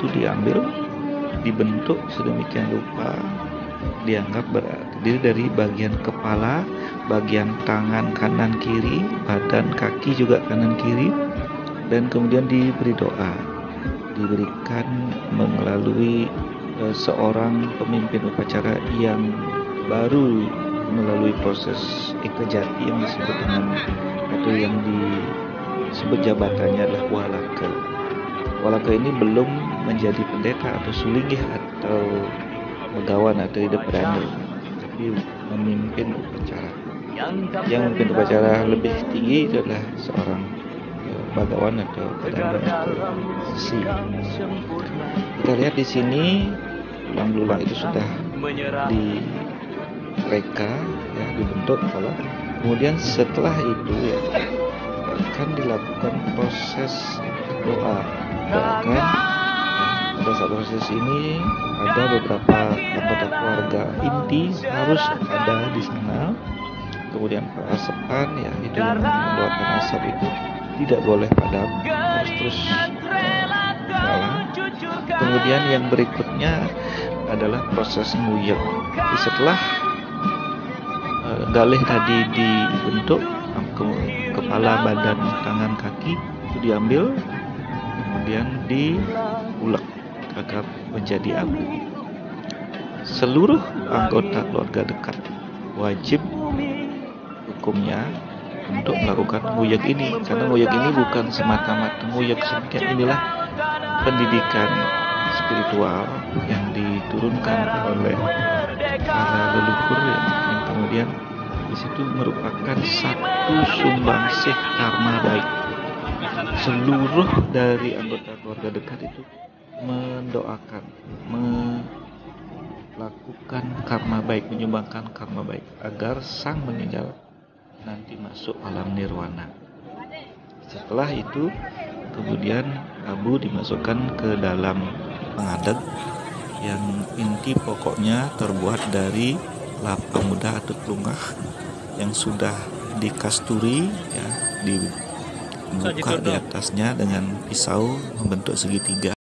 itu diambil, dibentuk sedemikian rupa, dianggap terdiri dari bagian kepala, bagian tangan kanan kiri, badan kaki juga kanan kiri, dan kemudian diberi doa, diberikan melalui seorang pemimpin upacara yang baru melalui proses ekajati yang disebut dengan atau yang disebut jabatannya adalah walaka. Walaka ini belum menjadi pendeta atau sulinggih atau begawan atau hidup berani, tapi memimpin upacara. Yang memimpin upacara lebih tinggi itu adalah seorang bagawan atau pedanda atau sesi. Kita lihat di sini belang-belang itu sudah direka, ya, dibentuk kepala. Kemudian setelah itu ya akan dilakukan proses doa. Bahkan pada saat proses ini ada beberapa anggota keluarga inti harus ada di sana. Kemudian perasapan ya itu yang mengeluarkan asap itu tidak boleh padam, harus terus nyala. Kemudian yang berikutnya adalah proses nguyek. Setelah galih tadi dibentuk, kepala, badan, tangan, kaki itu diambil, kemudian diulek agar menjadi abu. Seluruh anggota keluarga dekat wajib hukumnya untuk melakukan nguyek ini, karena nguyek ini bukan semata-mata nguyek sedemikian. Inilah pendidikan spiritual yang diturunkan oleh para leluhur yang kemudian di situ merupakan satu sumbangsih karma baik. Seluruh dari anggota keluarga dekat itu mendoakan, melakukan karma baik, menyumbangkan karma baik agar sang meninggal nanti masuk alam nirwana. Setelah itu kemudian abu dimasukkan ke dalam pengadeg yang inti pokoknya terbuat dari lapa muda atau telungah yang sudah dikasturi, ya, dibuka di atasnya dengan pisau membentuk segitiga.